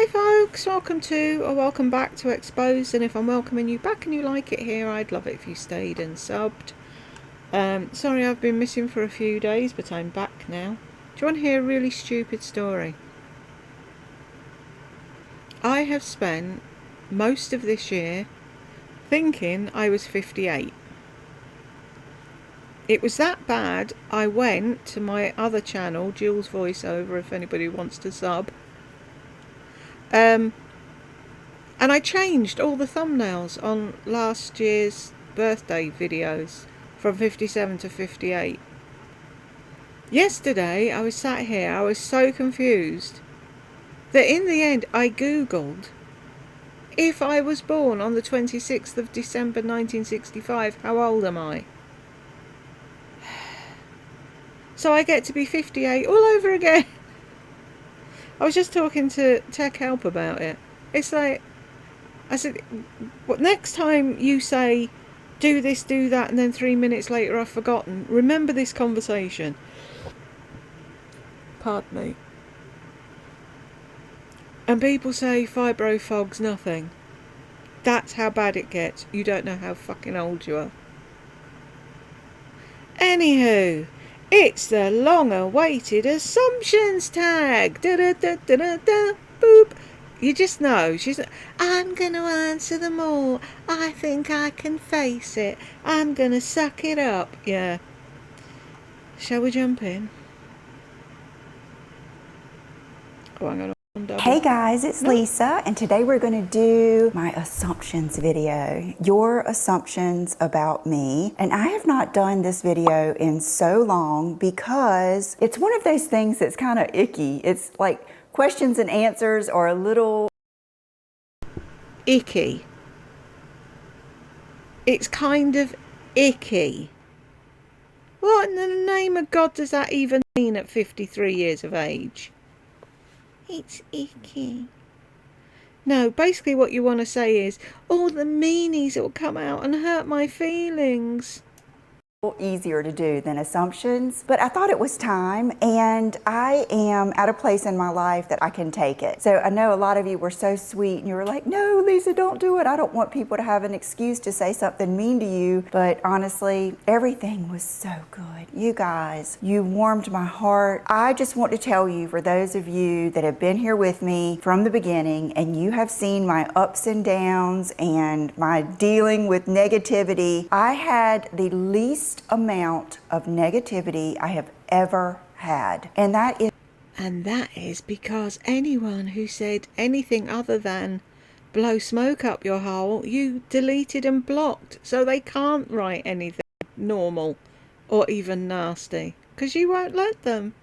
Hi folks, welcome to or welcome back to Exposed, and if I'm welcoming you back and you like it here, I'd love it if you stayed and subbed. Sorry I've been missing for a few days, but I'm back now. Do you want to hear a really stupid story? I have spent most of this year thinking I was 58. It was that bad, I went to my other channel, Jules Voiceover, if anybody wants to sub. And I changed all the thumbnails on last year's birthday videos from 57 to 58. Yesterday I was sat here, I was so confused that in the end I googled if I was born on the 26th of December 1965, how old am I? So I get to be 58 all over again. I was just talking to Tech Help about it. It's like, I said, next time you say, do this, do that, and then 3 minutes later I've forgotten, remember this conversation. Pardon me. And people say fibro fog's nothing. That's how bad it gets. You don't know how fucking old you are. Anywho, it's the long-awaited assumptions tag. Da-da-da-da-da-da, boop. You just know, I'm going to answer them all. I think I can face it. I'm going to suck it up. Yeah. Shall we jump in? Oh, hang on. Hey guys, it's Lisa, and today we're going to do my assumptions video, your assumptions about me. And I have not done this video in so long because it's one of those things that's kind of icky. It's like questions and answers are a little icky. It's kind of icky. What in the name of God does that even mean at 53 years of age? It's icky. No, basically what you want to say is, all the meanies that will come out and hurt my feelings. Easier to do than assumptions, but I thought it was time, and I am at a place in my life that I can take it. So I know a lot of you were so sweet and you were like, no Lisa, don't do it. I don't want people to have an excuse to say something mean to you. But honestly, everything was so good. You guys, you warmed my heart. I just want to tell you, for those of you that have been here with me from the beginning and you have seen my ups and downs and my dealing with negativity, I had the least amount of negativity I have ever had. And that is because anyone who said anything other than blow smoke up your hole, you deleted and blocked, so they can't write anything normal or even nasty because you won't let them.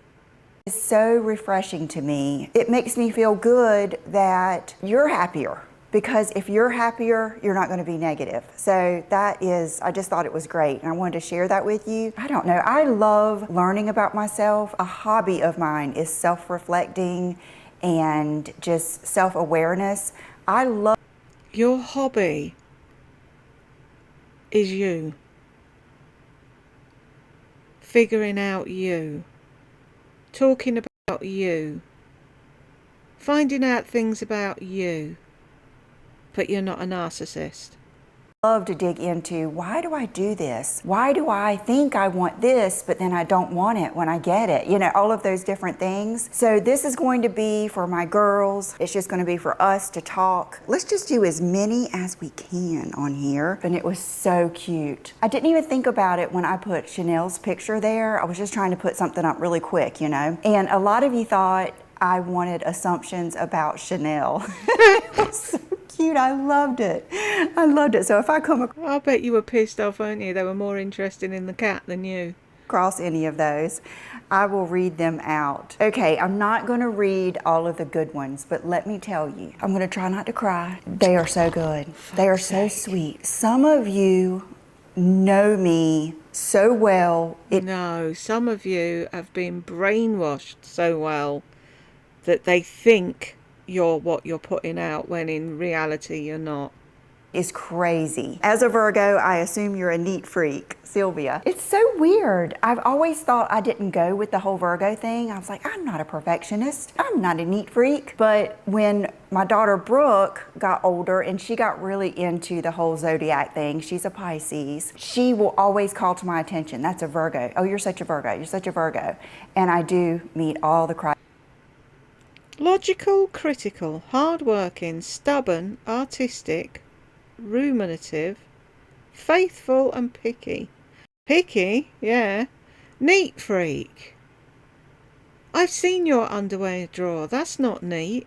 It's so refreshing to me. It makes me feel good that you're happier. Because if you're happier, you're not going to be negative. So that is, I just thought it was great. And I wanted to share that with you. I don't know, I love learning about myself. A hobby of mine is self-reflecting and just self-awareness. I love. Your hobby is you. Figuring out you. Talking about you. Finding out things about you. But you're not a narcissist. I love to dig into, why do I do this? Why do I think I want this, but then I don't want it when I get it? You know, all of those different things. So this is going to be for my girls. It's just going to be for us to talk. Let's just do as many as we can on here. And it was so cute. I didn't even think about it when I put Chanel's picture there. I was just trying to put something up really quick, you know. And a lot of you thought I wanted assumptions about Chanel. So cute. I loved it. I loved it. So if I come across, I'll bet you were pissed off, weren't you? They were more interested in the cat than you. Across any of those, I will read them out. Okay, I'm not going to read all of the good ones, but let me tell you, I'm going to try not to cry. They are so good. They are so sweet. Some of you know me so well. No, some of you have been brainwashed so well that they think you're what you're putting out when in reality you're not. is crazy. As a Virgo, I assume you're a neat freak, Sylvia. It's so weird. I've always thought I didn't go with the whole Virgo thing. I was like, I'm not a perfectionist. I'm not a neat freak. But when my daughter Brooke got older and she got really into the whole zodiac thing, she's a Pisces, she will always call to my attention, that's a Virgo. Oh, you're such a Virgo. You're such a Virgo. And I do meet all the criteria. Logical, critical, hard-working, stubborn, artistic, ruminative, faithful and picky. Picky? Yeah. Neat freak. I've seen your underwear drawer. That's not neat.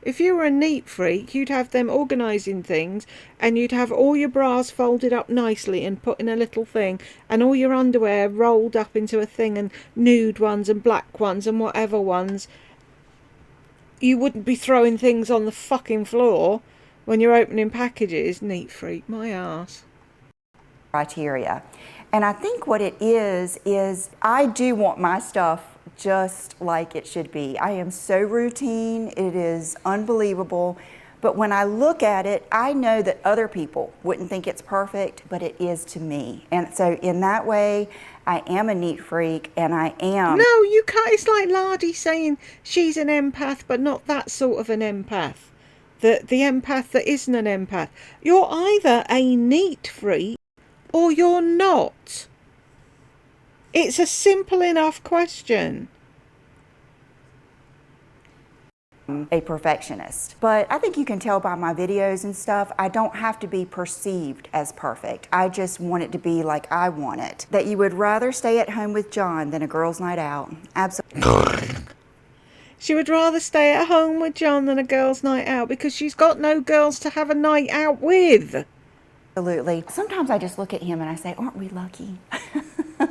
If you were a neat freak, you'd have them organising things, and you'd have all your bras folded up nicely and put in a little thing, and all your underwear rolled up into a thing, and nude ones and black ones and whatever ones. You wouldn't be throwing things on the fucking floor when you're opening packages. Neat freak, my arse. Criteria. And I think what it is I do want my stuff just like it should be. I am so routine, it is unbelievable. But when I look at it, I know that other people wouldn't think it's perfect, but it is to me. And so in that way, I am a neat freak, and I am. No, you can't. It's like Lardy saying she's an empath, but not that sort of an empath. The empath that isn't an empath. You're either a neat freak or you're not. It's a simple enough question. A perfectionist. But I think you can tell by my videos and stuff, I don't have to be perceived as perfect. I just want it to be like I want it. That you would rather stay at home with John than a girls' night out. Absolutely. She would rather stay at home with John than a girls' night out because she's got no girls to have a night out with. Absolutely. Sometimes I just look at him and I say, aren't we lucky?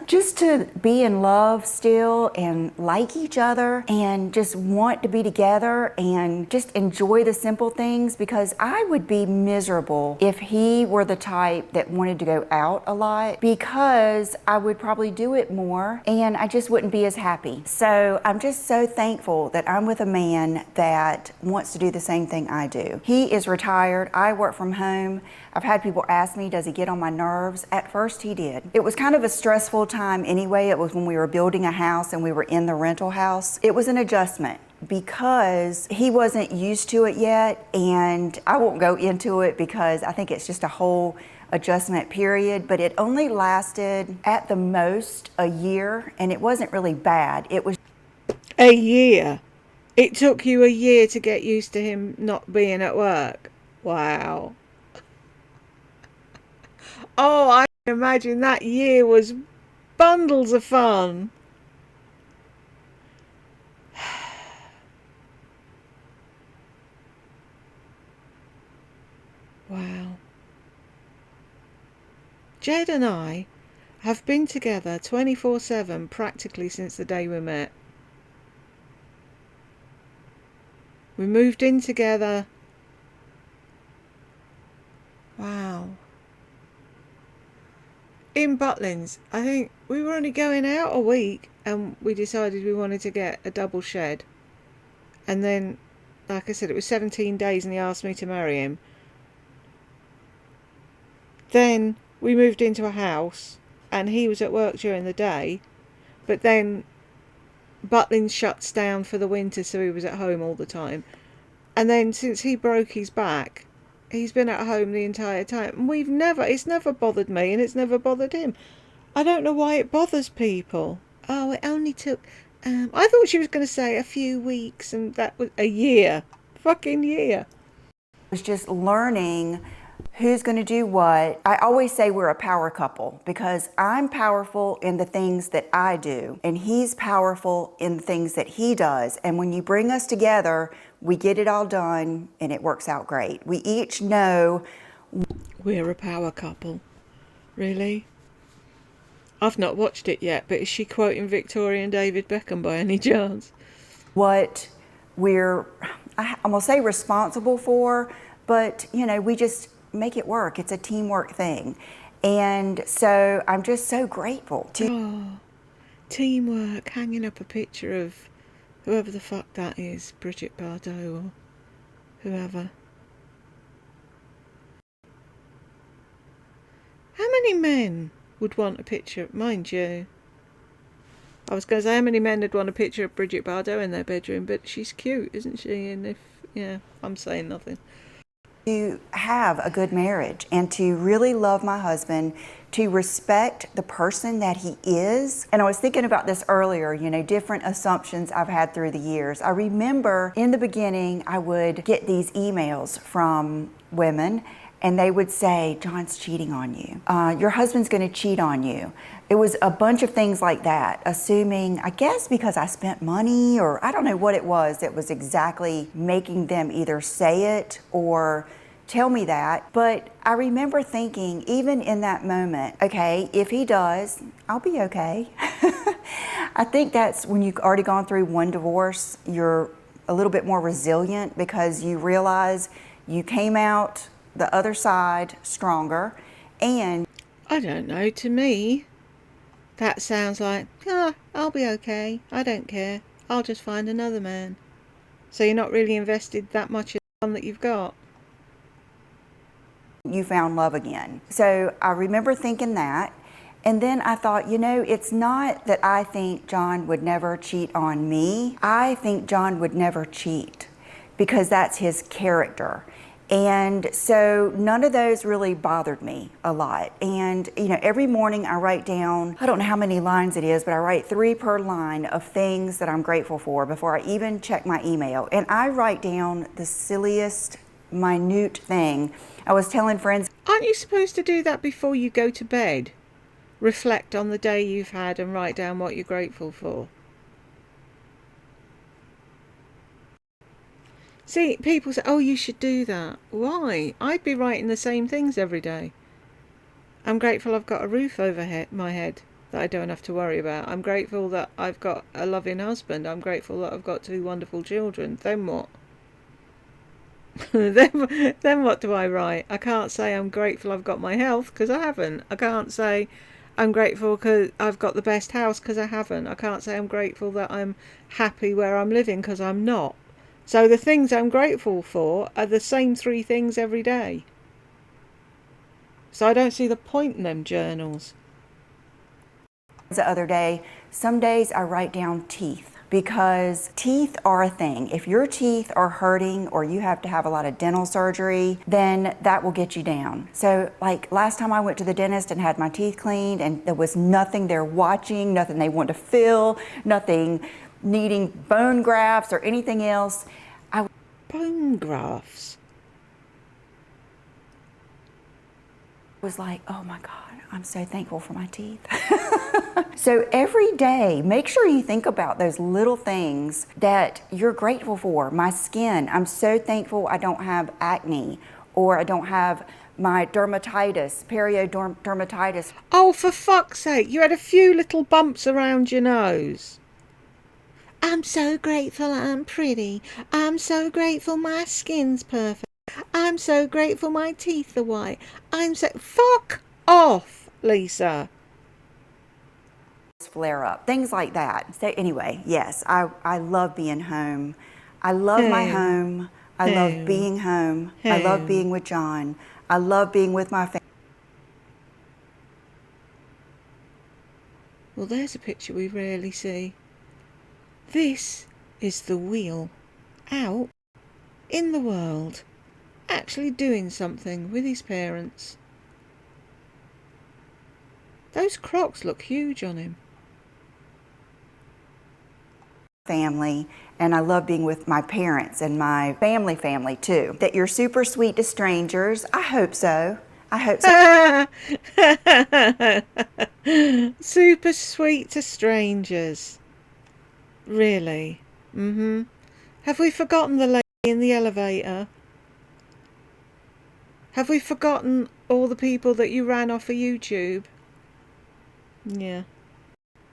Just to be in love still and like each other and just want to be together and just enjoy the simple things, because I would be miserable if he were the type that wanted to go out a lot, because I would probably do it more and I just wouldn't be as happy. So I'm just so thankful that I'm with a man that wants to do the same thing I do. He is retired. I work from home. I've had people ask me, does he get on my nerves? At first he did. It was kind of a stressful time anyway. It was when we were building a house and we were in the rental house. It was an adjustment because he wasn't used to it yet, and I won't go into it because I think it's just a whole adjustment period, but it only lasted at the most a year, and it wasn't really bad. It was a year. It took you a year to get used to him not being at work. Wow. Oh, I can imagine that year was bundles of fun. Wow. Jed and I have been together 24/7 practically since the day we met. We moved in together. Wow. In Butlins, I think we were only going out a week and we decided we wanted to get a double shed. And then, like I said, it was 17 days and he asked me to marry him. Then we moved into a house and he was at work during the day, but then Butlins shuts down for the winter, so he was at home all the time. And then since he broke his back, he's been at home the entire time. And it's never bothered me and it's never bothered him. I don't know why it bothers people. Oh, it only took, I thought she was going to say a few weeks, and that was a year. Fucking year. It was just learning who's going to do what. I always say we're a power couple because I'm powerful in the things that I do and he's powerful in the things that he does. And when you bring us together, we get it all done and it works out great. We each know we're a power couple. Really? I've not watched it yet, but is she quoting Victoria and David Beckham by any chance? What we're, I'm going to say responsible for, but you know, we just make it work. It's a teamwork thing. And so I'm just so grateful to... Oh, teamwork, hanging up a picture of whoever the fuck that is, Bridget Bardot or whoever. many men would want a picture, mind you? I was going to say how many men would want a picture of Bridget Bardot in their bedroom, but she's cute, isn't she? And if, yeah, I'm saying nothing. To have a good marriage and to really love my husband, to respect the person that he is. And I was thinking about this earlier, different assumptions I've had through the years. I remember in the beginning, I would get these emails from women and they would say, John's cheating on you. Your husband's gonna cheat on you. It was a bunch of things like that, assuming, I guess because I spent money or I don't know what it was that was exactly making them either say it or tell me that. But I remember thinking, even in that moment, okay, if he does, I'll be okay. I think that's when you've already gone through one divorce, you're a little bit more resilient because you realize you came out the other side stronger. And I don't know, to me, that sounds like, I'll be okay. I don't care. I'll just find another man. So you're not really invested that much in the one that you've got. You found love again. So I remember thinking that. And then I thought, it's not that I think John would never cheat on me. I think John would never cheat because that's his character. And so none of those really bothered me a lot. And, every morning I write down, I don't know how many lines it is, but I write 3 per line of things that I'm grateful for before I even check my email. And I write down the silliest, minute thing. I was telling friends, aren't you supposed to do that before you go to bed? Reflect on the day you've had and write down what you're grateful for. See, people say, oh, you should do that. Why? I'd be writing the same things every day. I'm grateful I've got a roof over my head that I don't have to worry about. I'm grateful that I've got a loving husband. I'm grateful that I've got 2 wonderful children. Then what? then what do I write? I can't say I'm grateful I've got my health because I haven't. I can't say I'm grateful because I've got the best house because I haven't. I can't say I'm grateful that I'm happy where I'm living because I'm not. So the things I'm grateful for are the same 3 things every day. So I don't see the point in them journals. The other day, some days I write down teeth because teeth are a thing. If your teeth are hurting or you have to have a lot of dental surgery, then that will get you down. So like last time I went to the dentist and had my teeth cleaned and there was nothing there watching, nothing they wanted to fill, nothing needing bone grafts or anything else. Bone grafts? Was like, oh my God, I'm so thankful for my teeth. So every day, make sure you think about those little things that you're grateful for. My skin, I'm so thankful I don't have acne or I don't have my dermatitis, periodermatitis. Oh, for fuck's sake, you had a few little bumps around your nose. I'm so grateful I'm pretty. I'm so grateful my skin's perfect. I'm so grateful my teeth are white. Fuck off, Lisa. Flare up, things like that. So anyway, yes, I love being home. I love my home. I love being home. I love being with John. I love being with my family. Well, there's a picture we rarely see. This is the wheel out in the world, actually doing something with his parents. Those Crocs look huge on him. Family, and I love being with my parents and my family too. That you're super sweet to strangers. I hope so. I hope so. Super sweet to strangers. Really? Mm-hmm. Have we forgotten the lady in the elevator? Have we forgotten all the people that you ran off of YouTube? Yeah.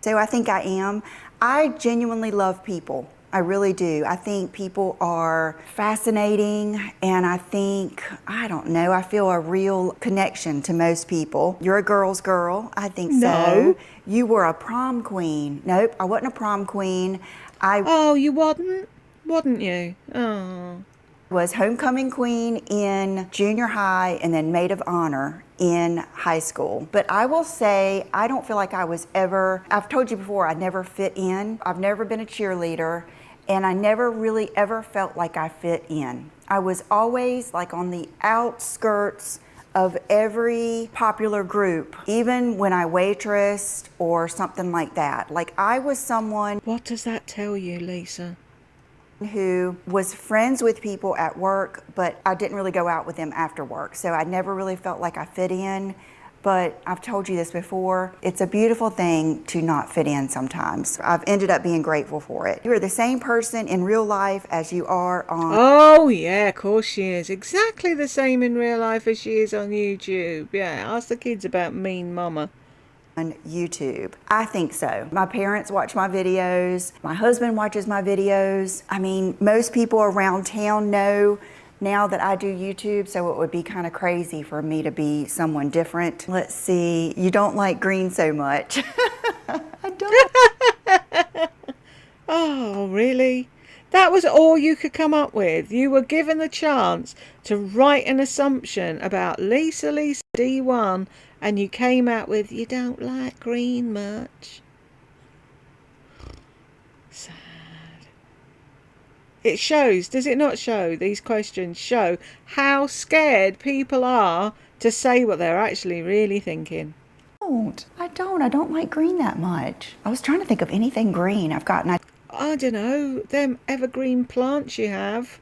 So I think I am. I genuinely love people. I really do. I think people are fascinating, and I think, I don't know, I feel a real connection to most people. You're a girl's girl. I think so. No. You were a prom queen. Nope, I wasn't a prom queen. Oh, you wasn't? Wasn't you? Oh. Was homecoming queen in junior high and then maid of honor in high school. But I will say, I don't feel like I was ever, I've told you before, I never fit in. I've never been a cheerleader, and I never really ever felt like I fit in. I was always like on the outskirts of every popular group, even when I waitressed or something like that. Like I was someone What does that tell you, Lisa? who was friends with people at work, but I didn't really go out with them after work. So I never really felt like I fit in. But I've told you this before, it's a beautiful thing to not fit in sometimes. I've ended up being grateful for it. You are the same person in real life as you are on Oh, yeah, of course she is. Exactly the same in real life as she is on YouTube. Yeah, ask the kids about Mean Mama. YouTube. I think so. My parents watch my videos. My husband watches my videos. I mean, most people around town know now that I do YouTube, so it would be kind of crazy for me to be someone different. Let's see. You don't like green so much. I don't. Oh, really? That was all you could come up with? You were given the chance to write an assumption about Lisa D1, and you came out with, you don't like green much. Sad. It shows, does it not show, these questions show how scared people are to say what they're actually really thinking. I don't like green that much. I was trying to think of anything green I've gotten. I don't know, them evergreen plants you have,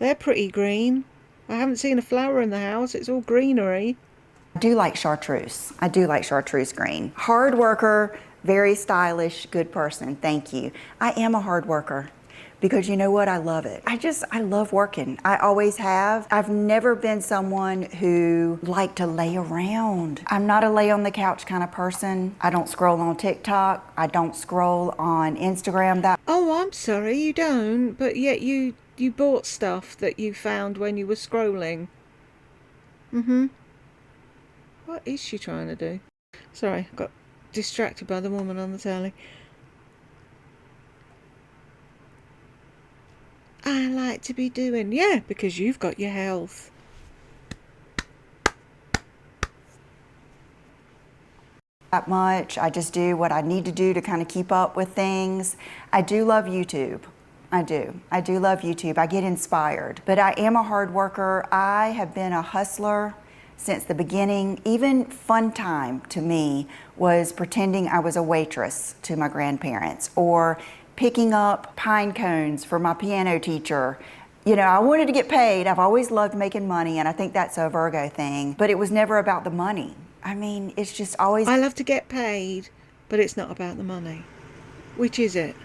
they're pretty green. I haven't seen a flower in the house, it's all greenery. I do like chartreuse. I do like chartreuse green. Hard worker, very stylish, good person. Thank you. I am a hard worker because you know what? I love it. I love working. I always have. I've never been someone who liked to lay around. I'm not a lay on the couch kind of person. I don't scroll on TikTok. I don't scroll on Instagram. Oh, I'm sorry, you don't, but yet you bought stuff that you found when you were scrolling. What is she trying to do? Sorry, I got distracted by the woman on the telly. I like to be doing, yeah, because you've got your health. That much. I just do what I need to do to kind of keep up with things. I do love YouTube. I do. I do love YouTube. I get inspired. But I am a hard worker. I have been a hustler since the beginning. Even fun time to me was pretending I was a waitress to my grandparents or picking up pine cones for my piano teacher. You know, I wanted to get paid. I've always loved making money, and I think that's a Virgo thing, but it was never about the money. I mean, it's just always... I love to get paid, but it's not about the money. Which is it?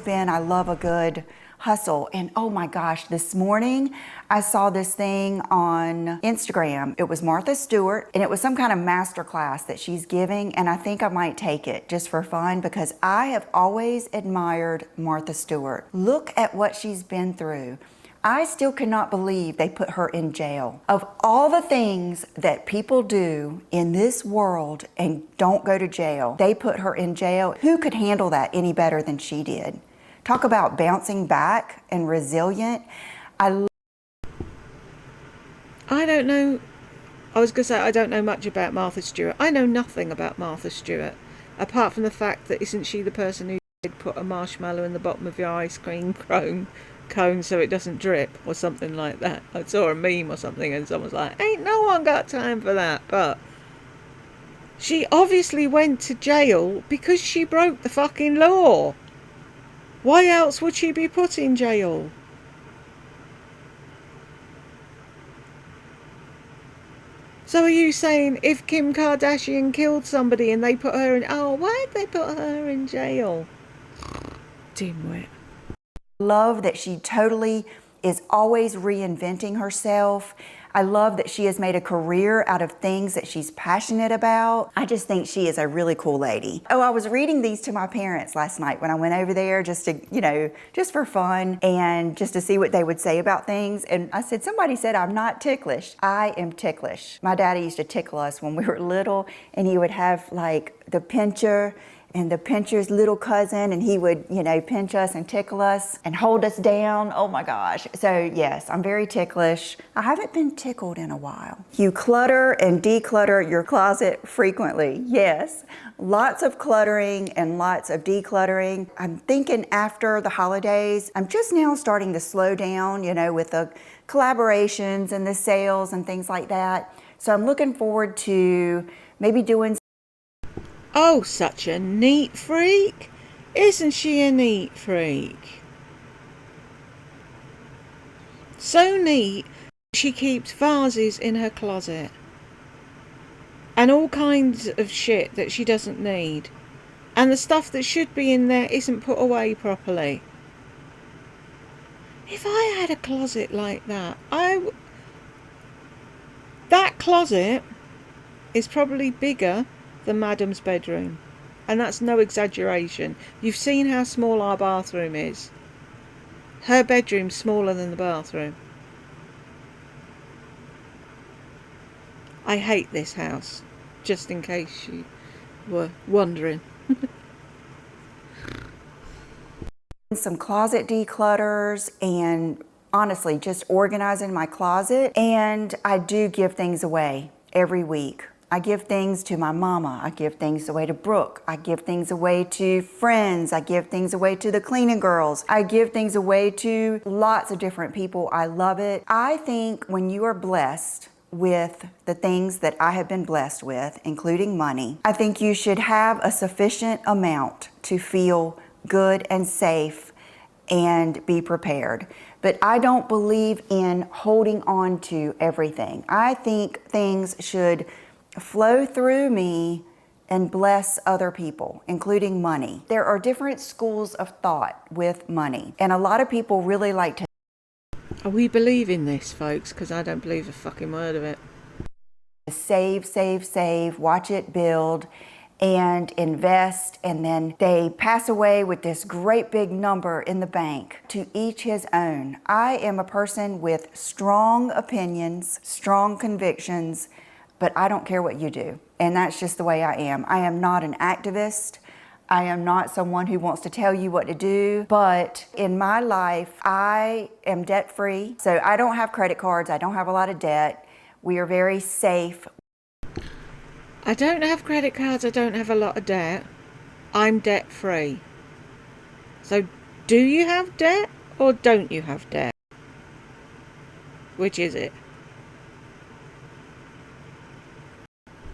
I love a good hustle. And oh my gosh, this morning I saw this thing on Instagram. It was Martha Stewart, and it was some kind of master class that she's giving, and I think I might take it just for fun because I have always admired Martha Stewart. Look at what she's been through. I still cannot believe they put her in jail. Of all the things that people do in this world and don't go to jail, they put her in jail. Who could handle that any better than she did? Talk about bouncing back and resilient. I don't know. I was going to say I don't know much about Martha Stewart. I know nothing about Martha Stewart, apart from the fact that isn't she the person who did put a marshmallow in the bottom of your ice cream cone so it doesn't drip or something like that. I saw a meme or something and someone's like, ain't no one got time for that. But she obviously went to jail because she broke the fucking law. Why else would she be put in jail? So are you saying if Kim Kardashian killed somebody and they put her in... Oh, why'd they put her in jail? Dimwit. love that she totally is always reinventing herself. I love that she has made a career out of things that she's passionate about. I just think she is a really cool lady. Oh, I was reading these to my parents last night when I went over there just to, you know, just for fun and just to see what they would say about things. And I said, somebody said I'm not ticklish. I am ticklish. My daddy used to tickle us when we were little, and he would have like the pincher and the pincher's little cousin, and he would, pinch us and tickle us and hold us down. Oh my gosh. So yes, I'm very ticklish. I haven't been tickled in a while. You clutter and declutter your closet frequently. Yes, lots of cluttering and lots of decluttering. I'm thinking after the holidays, I'm just now starting to slow down, with the collaborations and the sales and things like that. So I'm looking forward to maybe doing. Oh, such a neat freak. Isn't she a neat freak? So neat, she keeps vases in her closet. And all kinds of shit that she doesn't need. And the stuff that should be in there isn't put away properly. If I had a closet like that, that closet is probably bigger than Madam's bedroom. And that's no exaggeration. You've seen how small our bathroom is. Her bedroom's smaller than the bathroom. I hate this house, just in case you were wondering. Some closet declutters and honestly just organizing my closet. And I do give things away every week. I give things to my mama. I give things away to Brooke. I give things away to friends. I give things away to the cleaning girls. I give things away to lots of different people. I love it. I think when you are blessed with the things that I have been blessed with, including money, I think you should have a sufficient amount to feel good and safe and be prepared. But I don't believe in holding on to everything. I think things should flow through me and bless other people, including money. There are different schools of thought with money, and a lot of people really like to We believe in this, folks, because I don't believe a fucking word of it. save, save, save, watch it build, and invest, and then they pass away with this great big number in the bank. To each his own. I am a person with strong opinions, strong convictions, but I don't care what you do. And that's just the way I am. I am not an activist. I am not someone who wants to tell you what to do. But in my life, I am debt-free. So I don't have credit cards. I don't have a lot of debt. We are very safe. I don't have credit cards. I don't have a lot of debt. I'm debt-free. So do you have debt or don't you have debt? Which is it?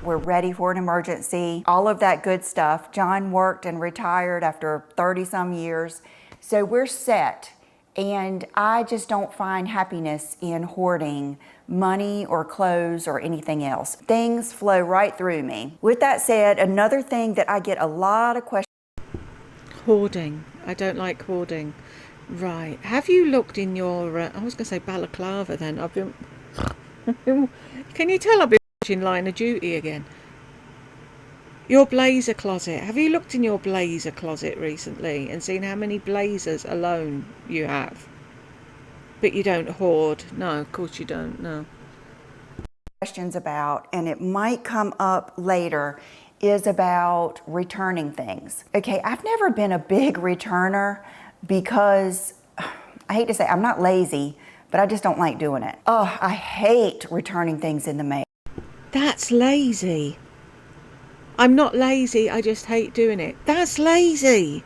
We're ready for an emergency, all of that good stuff. John worked and retired after 30 some years. So we're set. And I just don't find happiness in hoarding money or clothes or anything else. Things flow right through me. With that said, another thing that I get a lot of questions. Hoarding. I don't like hoarding. Right. Have you looked in your, I was going to say balaclava then. I've been, can you tell I've been watching Line of Duty again? Your blazer closet. Have you looked in your blazer closet recently and seen how many blazers alone you have? But you don't hoard. No, of course you don't. No. Questions about, and it might come up later, is about returning things. Okay, I've never been a big returner because, I hate to say, I'm not lazy, but I just don't like doing it. Oh, I hate returning things in the mail. That's lazy. I'm not lazy, I just hate doing it. That's lazy.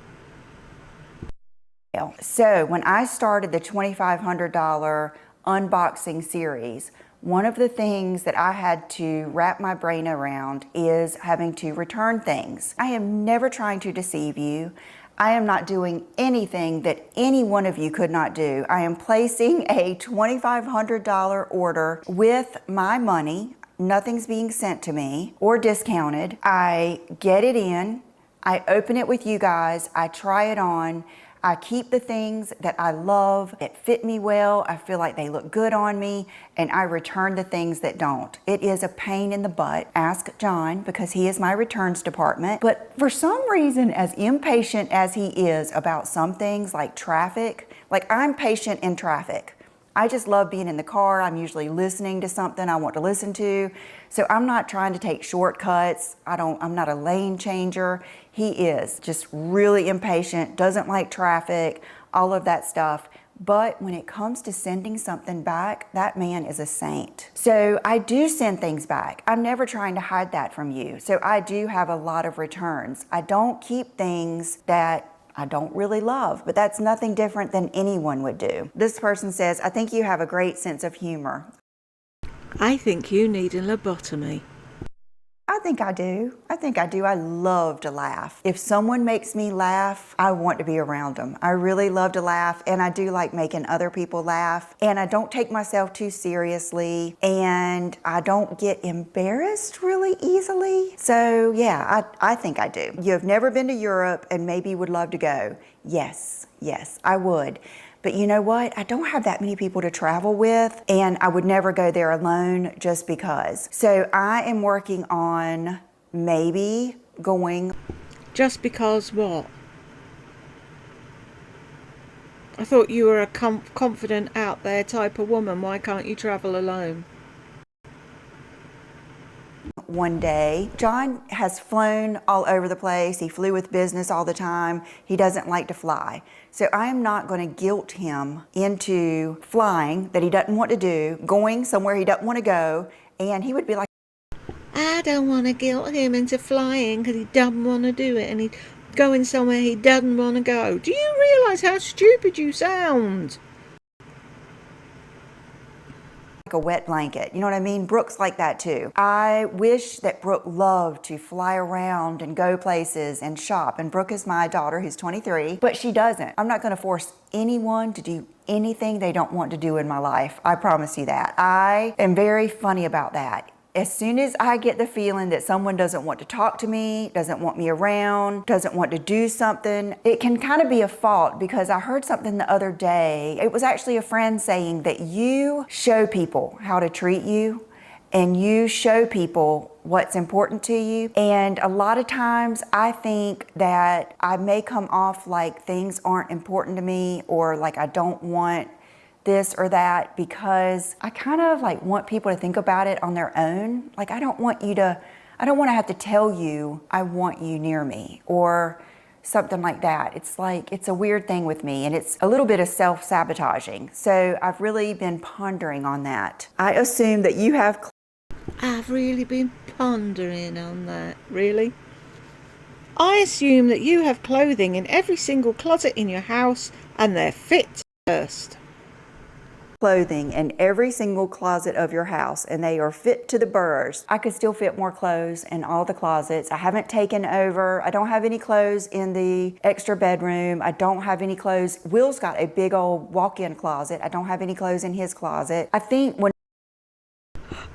So when I started the $2,500 unboxing series, one of the things that I had to wrap my brain around is having to return things. I am never trying to deceive you. I am not doing anything that any one of you could not do. I am placing a $2,500 order with my money. Nothing's being sent to me or discounted. I get it in, I open it with you guys, I try it on, I keep the things that I love, that fit me well, I feel like they look good on me, and I return the things that don't. It is a pain in the butt. Ask John, because he is my returns department. But for some reason, as impatient as he is about some things like traffic, like I'm patient in traffic. I just love being in the car. I'm usually listening to something I want to listen to. So I'm not trying to take shortcuts. I'm not a lane changer. He is just really impatient, doesn't like traffic, all of that stuff. But when it comes to sending something back, that man is a saint. So I do send things back. I'm never trying to hide that from you. So I do have a lot of returns. I don't keep things that I don't really love, but that's nothing different than anyone would do. This person says, I think you have a great sense of humor. I think you need a lobotomy. I think I do. I think I do. I love to laugh. If someone makes me laugh, I want to be around them. I really love to laugh, and I do like making other people laugh. And I don't take myself too seriously, and I don't get embarrassed really easily. So yeah, I think I do. You have never been to Europe and maybe would love to go. Yes, I would. But you know what? I don't have that many people to travel with, and I would never go there alone just because. So I am working on maybe going. Just because what? I thought you were a confident out there type of woman. Why can't you travel alone? One day. John has flown all over the place. He flew with business all the time. He doesn't like to fly. So I am not going to guilt him into flying that he doesn't want to do, going somewhere he doesn't want to go, and he would be like, I don't want to guilt him into flying because he doesn't want to do it and he's going somewhere he doesn't want to go. Do you realise how stupid you sound? a wet blanket. You know what I mean? Brooke's like that too. I wish that Brooke loved to fly around and go places and shop. And Brooke is my daughter who's 23, but she doesn't. I'm not going to force anyone to do anything they don't want to do in my life. I promise you that. I am very funny about that. As soon as I get the feeling that someone doesn't want to talk to me, doesn't want me around, doesn't want to do something, it can kind of be a fault, because I heard something the other day. It was actually a friend saying that you show people how to treat you and you show people what's important to you. And a lot of times I think that I may come off like things aren't important to me, or like I don't want this or that, because I kind of like want people to think about it on their own. Like I don't want to have to tell you I want you near me or something like that. It's like, it's a weird thing with me, and it's a little bit of self-sabotaging. So I've really been pondering on that. I assume that you have. I've really been pondering on that, really. I assume that you have clothing in every single closet in your house and they're fit first. Clothing in every single closet of your house, and they are fit to the burrs. I could still fit more clothes in all the closets. I haven't taken over. I don't have any clothes in the extra bedroom. I don't have any clothes. Will's got a big old walk-in closet. I don't have any clothes in his closet. I think when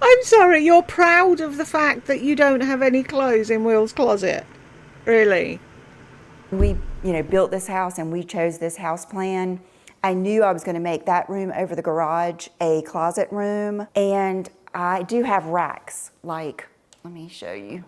I'm sorry, you're proud of the fact that you don't have any clothes in Will's closet? Really? we, built this house and we chose this house plan, I knew I was going to make that room over the garage a closet room. And I do have racks, like, let me show you,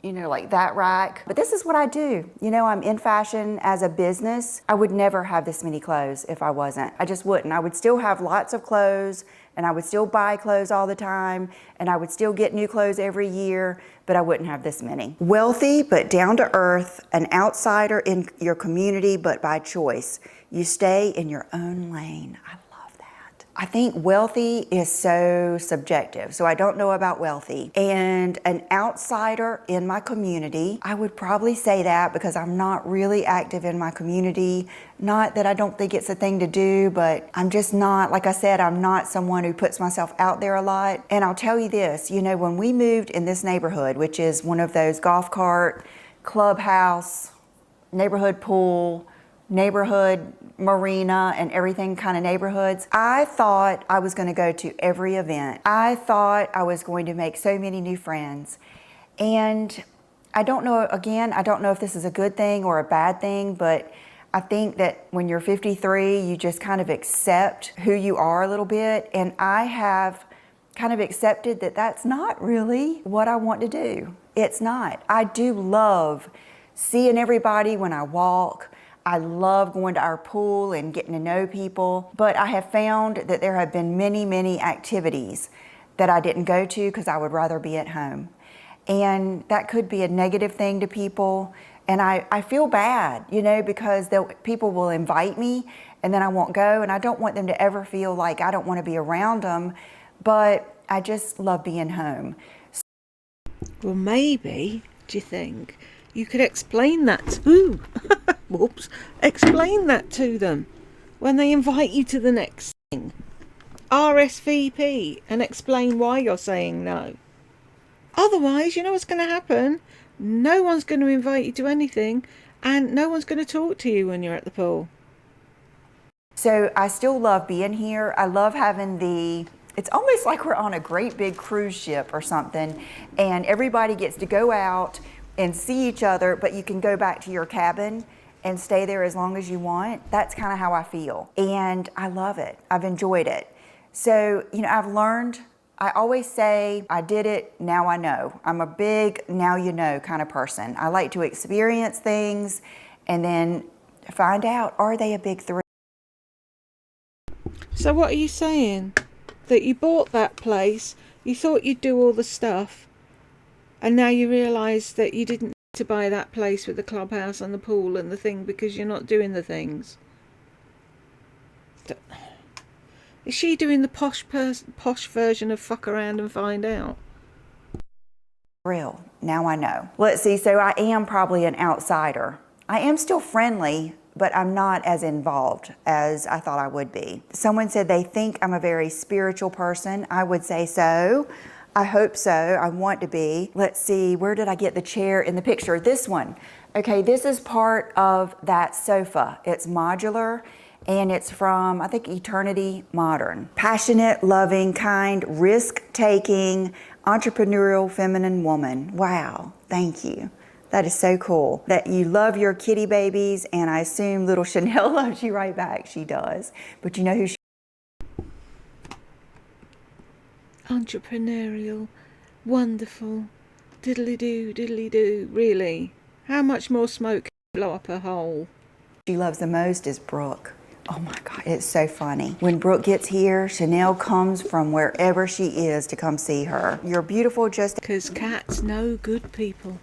like that rack. But this is what I do. I'm in fashion as a business. I would never have this many clothes if I wasn't. I just wouldn't. I would still have lots of clothes, and I would still buy clothes all the time, and I would still get new clothes every year, but I wouldn't have this many. Wealthy but down to earth, an outsider in your community but by choice. You stay in your own lane. I love that. I think wealthy is so subjective, so I don't know about wealthy. And an outsider in my community, I would probably say that because I'm not really active in my community. Not that I don't think it's a thing to do, but I'm just not, like I said, I'm not someone who puts myself out there a lot. And I'll tell you this, when we moved in this neighborhood, which is one of those golf cart, clubhouse, neighborhood pool, neighborhood marina and everything kind of neighborhoods, I thought I was going to go to every event. I thought I was going to make so many new friends. And I don't know if this is a good thing or a bad thing, but I think that when you're 53, you just kind of accept who you are a little bit. And I have kind of accepted that that's not really what I want to do. It's not. I do love seeing everybody when I walk. I love going to our pool and getting to know people, but I have found that there have been many, many activities that I didn't go to because I would rather be at home. And that could be a negative thing to people. And I feel bad, you know, because people will invite me and then I won't go. And I don't want them to ever feel like I don't want to be around them, but I just love being home. Well, maybe, do you think, you could explain that to, whoops, explain that to them when they invite you to the next thing. RSVP and explain why you're saying no. Otherwise, you know what's going to happen? No one's going to invite you to anything and no one's going to talk to you when you're at the pool. So I still love being here. I love having it's almost like we're on a great big cruise ship or something, and everybody gets to go out and see each other, but you can go back to your cabin and stay there as long as you want. That's kind of how I feel. And I love it. I've enjoyed it. So, you know, I've learned, I always say, I did it, now I know. I'm a big now you know kind of person. I like to experience things and then find out, are they a big thrill? So what are you saying? That you bought that place, you thought you'd do all the stuff, and now you realise that you didn't need to buy that place with the clubhouse and the pool and the thing because you're not doing the things. Is she doing the posh version of fuck around and find out? Real. Now I know. Let's see, so I am probably an outsider. I am still friendly, but I'm not as involved as I thought I would be. Someone said they think I'm a very spiritual person. I would say so. I hope so. I want to be. Let's see, where did I get the chair in the picture? This one. Okay, this is part of that sofa. It's modular and it's from, I think, Eternity Modern. Passionate, loving, kind, risk-taking, entrepreneurial, feminine woman. Wow, thank you. That is so cool that you love your kitty babies, and I assume little Chanel loves you right back. She does. But you know who she Entrepreneurial, wonderful, diddly-do, really. How much more smoke can blow up her hole? she loves the most is Brooke. Oh my God, it's so funny. When Brooke gets here, Chanel comes from wherever she is to come see her. You're beautiful just 'Cause cats know good people.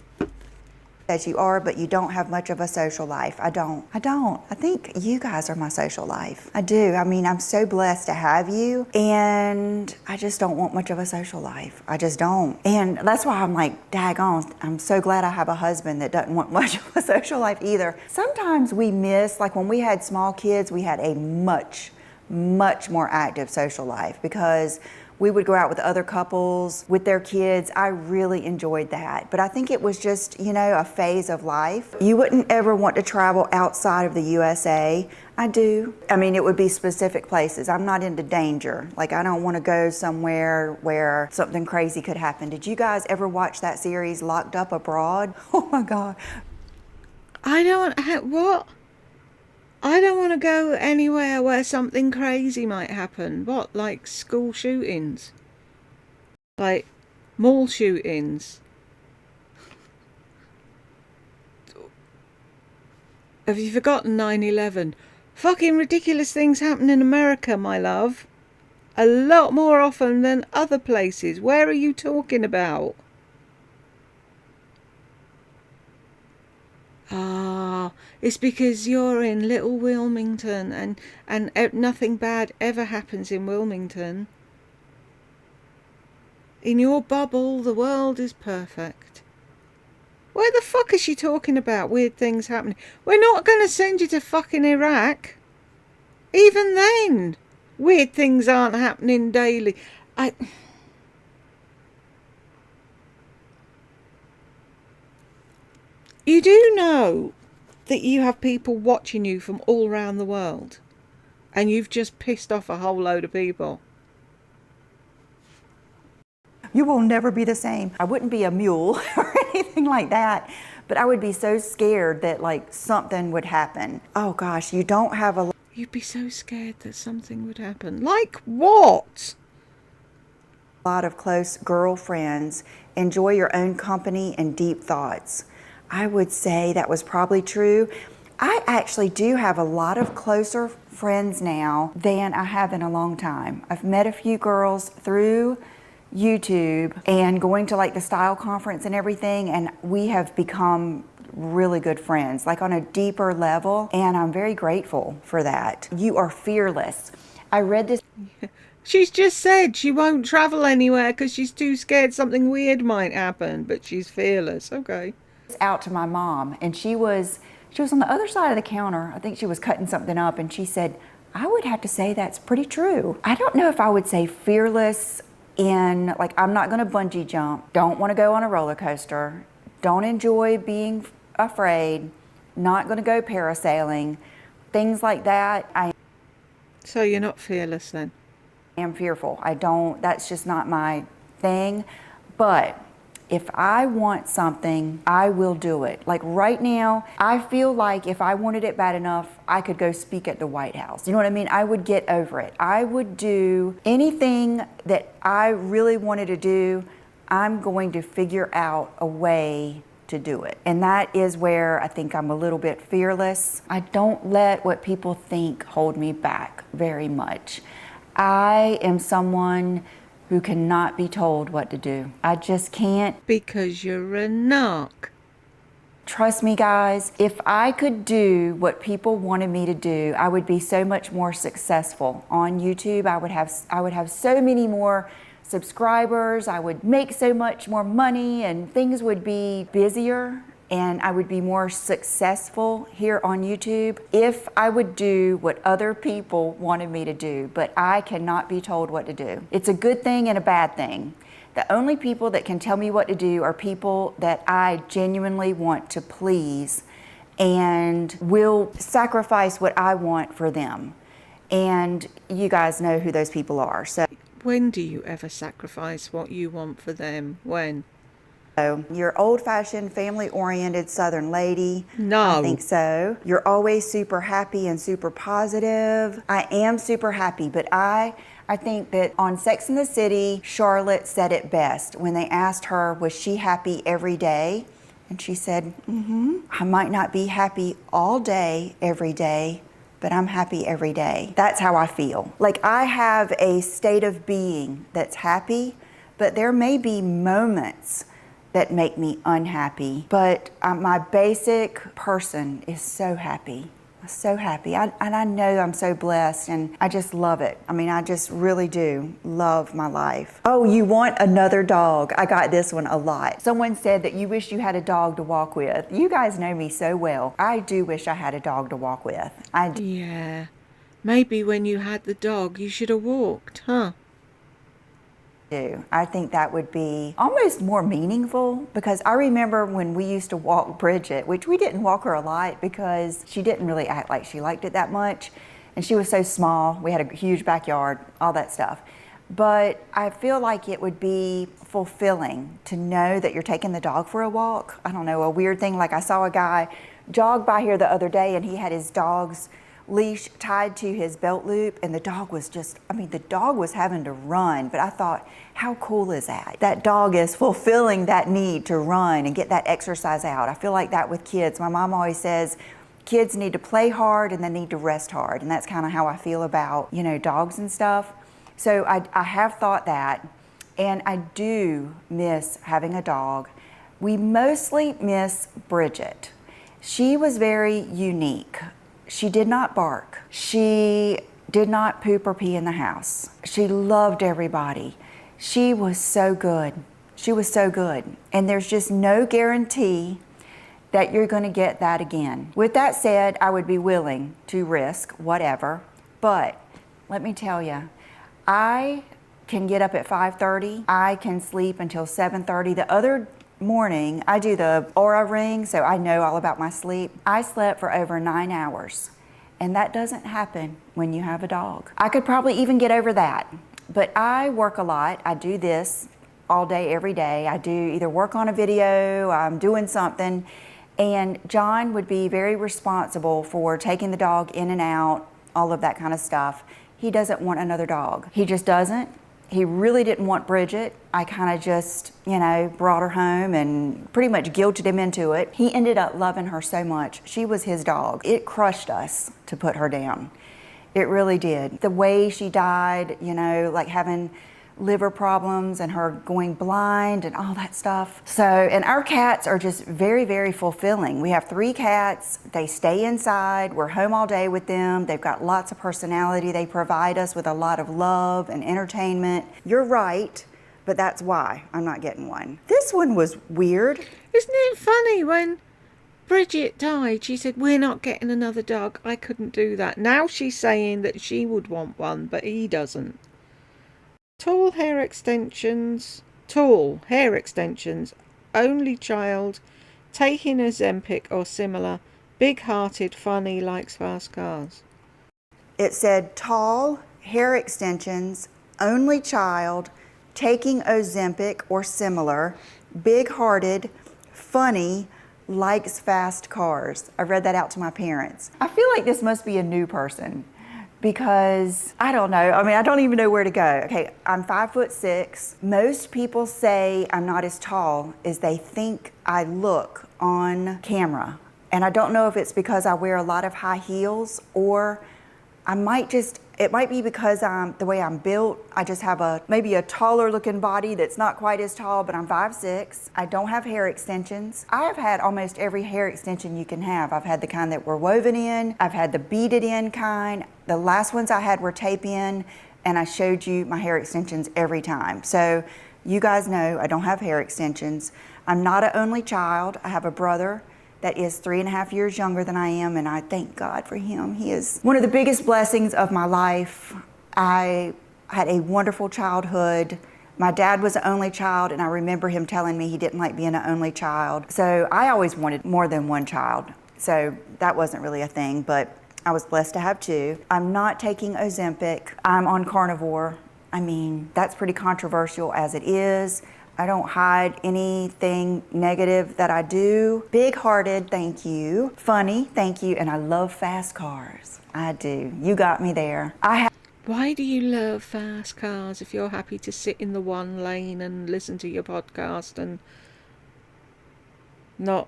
as you are, but you don't have much of a social life. I don't. I think you guys are my social life. I do. I mean, I'm so blessed to have you, and I just don't want much of a social life. I just don't. And that's why I'm like, daggone, I'm so glad I have a husband that doesn't want much of a social life either. Sometimes we miss, like when we had small kids, we had a much more active social life because we would go out with other couples with their kids. I really enjoyed that. But I think it was just, you know, a phase of life. You wouldn't ever want to travel outside of the USA. I do. I mean, it would be specific places. I'm not into danger. Like, I don't want to go somewhere where something crazy could happen. Did you guys ever watch that series, Locked Up Abroad? Oh my God. What? I don't want to go anywhere where something crazy might happen. What, like school shootings? Like mall shootings? Have you forgotten 9/11? Fucking ridiculous things happen in America, my love. A lot more often than other places. Where are you talking about? Ah, it's because you're in Little Wilmington and nothing bad ever happens in Wilmington. In your bubble, the world is perfect. Where the fuck is she talking about weird things happening? We're not going to send you to fucking Iraq. Even then, weird things aren't happening daily. You do know that you have people watching you from all around the world, and you've just pissed off a whole load of people. You will never be the same. I wouldn't be a mule or anything like that, but I would be so scared that like something would happen. Oh gosh, you don't have a You'd be so scared that something would happen. Like what? lot of close girlfriends. Enjoy your own company and deep thoughts. I would say that was probably true. I actually do have a lot of closer friends now than I have in a long time. I've met a few girls through YouTube and going to like the style conference and everything, and we have become really good friends, like on a deeper level, and I'm very grateful for that. You are fearless. I read this. She's just said she won't travel anywhere because she's too scared something weird might happen, but she's fearless. Okay. Out to my mom, and she was on the other side of the counter. I think she was cutting something up, and she said, I would have to say that's pretty true. I don't know if I would say fearless in like, I'm not going to bungee jump, don't want to go on a roller coaster, don't enjoy being afraid, not going to go parasailing, things like that. So you're not fearless then? Am fearful. That's just not my thing. But if I want something, I will do it. Like right now, I feel like if I wanted it bad enough, I could go speak at the White House. You know what I mean? I would get over it. I would do anything that I really wanted to do. I'm going to figure out a way to do it. And that is where I think I'm a little bit fearless. I don't let what people think hold me back very much. I am someone who cannot be told what to do. I just can't. Because you're a narc. Trust me, guys, if I could do what people wanted me to do, I would be so much more successful on YouTube. I would have so many more subscribers. I would make so much more money, and things would be busier, and I would be more successful here on YouTube if I would do what other people wanted me to do, but I cannot be told what to do. It's a good thing and a bad thing. The only people that can tell me what to do are people that I genuinely want to please and will sacrifice what I want for them. And you guys know who those people are. So when do you ever sacrifice what you want for them? When? You're old-fashioned, family-oriented Southern lady. No. I think so. You're always super happy and super positive. I am super happy, but I think that on Sex and the City, Charlotte said it best when they asked her, was she happy every day? And she said, I might not be happy all day, every day, but I'm happy every day. That's how I feel. Like I have a state of being that's happy, but there may be moments that make me unhappy. But my basic person is so happy. So happy. And I know I'm so blessed, and I just love it. I mean, I just really do love my life. Oh, you want another dog? I got this one a lot. Someone said that you wish you had a dog to walk with. You guys know me so well. I do wish I had a dog to walk with. I do. Yeah. Maybe when you had the dog, you should have walked, huh? I think that would be almost more meaningful, because I remember when we used to walk Bridget, which we didn't walk her a lot because she didn't really act like she liked it that much, and she was so small. We had a huge backyard, all that stuff. But I feel like it would be fulfilling to know that you're taking the dog for a walk. I don't know, a weird thing, like I saw a guy jog by here the other day, and he had his dog's leash tied to his belt loop, and the dog was just, I mean, the dog was having to run, but I thought, how cool is that? That dog is fulfilling that need to run and get that exercise out. I feel like that with kids. My mom always says kids need to play hard and they need to rest hard, and that's kind of how I feel about, you know, dogs and stuff. So I have thought that, and I do miss having a dog. We mostly miss Bridget. She was very unique. She did not bark. She did not poop or pee in the house. She loved everybody. She was so good. She was so good. And there's just no guarantee that you're going to get that again. With that said, I would be willing to risk whatever. But let me tell you, I can get up at 5:30. I can sleep until 7:30. The other morning, I do the Aura ring, so I know all about my sleep. I slept for over 9 hours, and that doesn't happen when you have a dog. I could probably even get over that, but I work a lot. I do this all day, every day. I do either work on a video, I'm doing something, and John would be very responsible for taking the dog in and out, all of that kind of stuff. He doesn't want another dog. He just doesn't. He really didn't want Bridget. I kind of just, brought her home and pretty much guilted him into it. He ended up loving her so much. She was his dog. It crushed us to put her down. It really did. The way she died, like having liver problems and her going blind and all that stuff. So, and our cats are just very, very fulfilling. We have 3 cats. They stay inside. We're home all day with them. They've got lots of personality. They provide us with a lot of love and entertainment. You're right, but that's why I'm not getting one. This one was weird. Isn't it funny when Bridget died, she said, we're not getting another dog. I couldn't do that. Now she's saying that she would want one, but he doesn't. Tall hair extensions, only child, taking Ozempic or similar, big-hearted, funny, likes fast cars. It said tall, hair extensions, only child, taking Ozempic or similar, big-hearted, funny, likes fast cars. I read that out to my parents. I feel like this must be a new person. Because I don't know. I don't even know where to go. Okay, I'm 5'6". Most people say I'm not as tall as they think I look on camera. And I don't know if it's because I wear a lot of high heels or it might be because the way I'm built. I just have maybe a taller looking body that's not quite as tall, but I'm 5'6". I don't have hair extensions. I have had almost every hair extension you can have. I've had the kind that were woven in. I've had the beaded in kind. The last ones I had were tape in, and I showed you my hair extensions every time. So you guys know I don't have hair extensions. I'm not an only child. I have a brother that is 3.5 years younger than I am, and I thank God for him. He is one of the biggest blessings of my life. I had a wonderful childhood. My dad was an only child, and I remember him telling me he didn't like being an only child. So I always wanted more than one child. So that wasn't really a thing, but I was blessed to have 2. I'm not taking Ozempic. I'm on carnivore. That's pretty controversial as it is. I don't hide anything negative that I do. Big-hearted, thank you. Funny, thank you. And I love fast cars. I do. You got me there. Why do you love fast cars if you're happy to sit in the one lane and listen to your podcast and not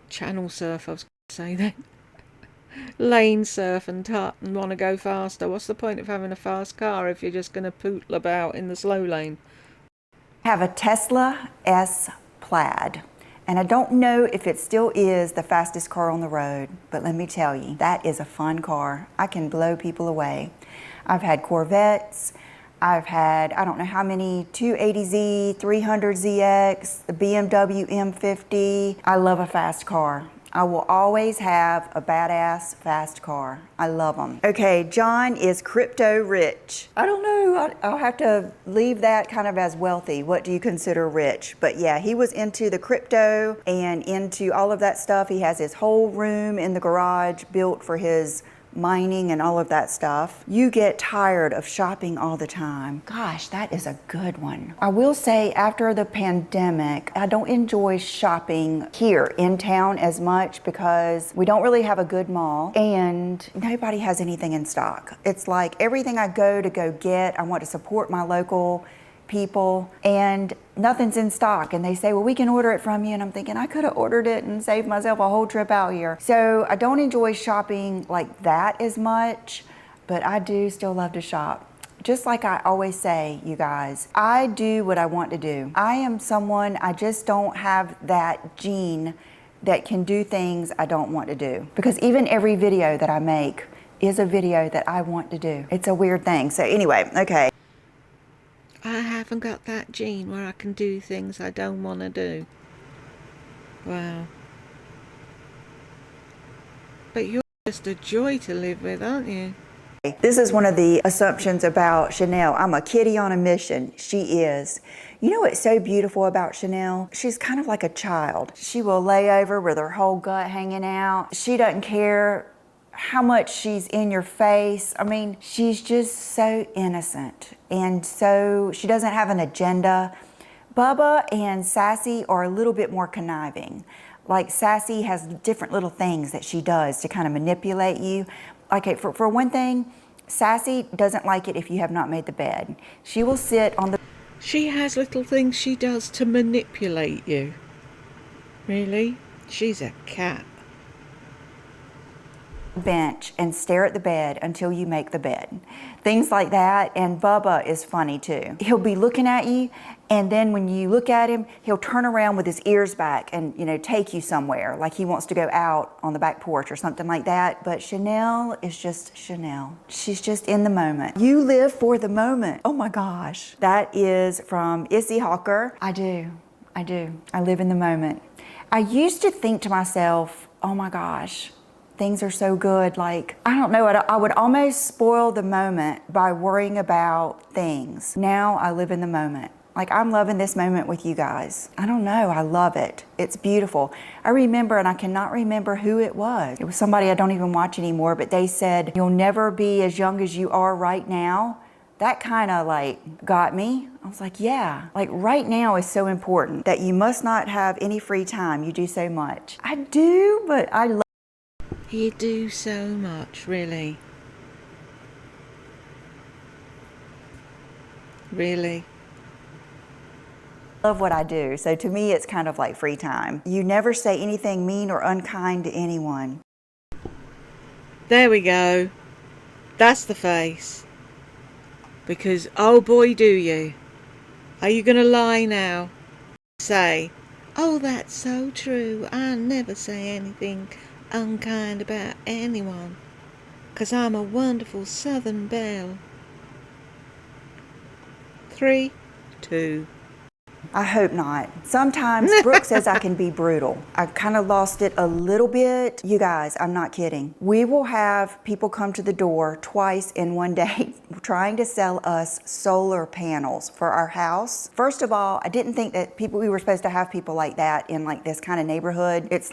channel surf, I was going to say then. Lane surf and want to go faster? What's the point of having a fast car if you're just going to pootle about in the slow lane? I have a Tesla S Plaid, and I don't know if it still is the fastest car on the road, but let me tell you, that is a fun car. I can blow people away. I've had Corvettes. I've had, I don't know how many, 280Z, 300ZX, the BMW M50. I love a fast car. I will always have a badass fast car. I love them. Okay, John is crypto rich. I don't know, I'll have to leave that kind of as wealthy. What do you consider rich? But yeah, he was into the crypto and into all of that stuff. He has his whole room in the garage built for his mining and all of that stuff. You get tired of shopping all the time. Gosh, that is a good one. I will say after the pandemic, I don't enjoy shopping here in town as much because we don't really have a good mall and nobody has anything in stock. It's like everything I go get, I want to support my local people and nothing's in stock, and they say, well, we can order it from you, and I'm thinking I could have ordered it and saved myself a whole trip out here. So I don't enjoy shopping like that as much, but I do still love to shop. Just like I always say, you guys, I do what I want to do. I am someone, I just don't have that gene that can do things I don't want to do, because even every video that I make is a video that I want to do. It's a weird thing. So anyway, okay. I haven't got that gene where I can do things I don't want to do. Wow. But you're just a joy to live with, aren't you? This is one of the assumptions about Chanel. I'm a kitty on a mission. She is. You know what's so beautiful about Chanel? She's kind of like a child. She will lay over with her whole gut hanging out. She doesn't care how much she's in your face. I mean, she's just so innocent. And so she doesn't have an agenda. Bubba and Sassy are a little bit more conniving. Like Sassy has different little things that she does to kind of manipulate you. Okay, for one thing, Sassy doesn't like it if you have not made the bed. She will sit on the She has little things she does to manipulate you. Really? She's a cat. bench and stare at the bed until you make the bed. Things like that. And Bubba is funny too. He'll be looking at you, and then when you look at him, he'll turn around with his ears back and, take you somewhere, like he wants to go out on the back porch or something like that. But Chanel is just Chanel. She's just in the moment. You live for the moment. Oh my gosh. That is from Issy Hawker. I do. I live in the moment. I used to think to myself, oh my gosh, things are so good. Like, I don't know, I would almost spoil the moment by worrying about things. Now I live in the moment. Like, I'm loving this moment with you guys. I don't know, I love it. It's beautiful. I remember, and I cannot remember who it was. It was somebody I don't even watch anymore, but they said, you'll never be as young as you are right now. That kind of got me. I was like, yeah, right now is so important that you must not have any free time. You do so much. I do, but I love. You do so much, really. Really. Love what I do. So to me, it's kind of like free time. You never say anything mean or unkind to anyone. There we go. That's the face. Because, oh boy, do you. Are you going to lie now? Say, oh, that's so true. I never say anything unkind about anyone. 'Cause I'm a wonderful Southern belle. 3, 2. I hope not. Sometimes Brooke says I can be brutal. I've kind of lost it a little bit. You guys, I'm not kidding. We will have people come to the door twice in one day trying to sell us solar panels for our house. First of all, I didn't think that we were supposed to have people like that in this kind of neighborhood. It's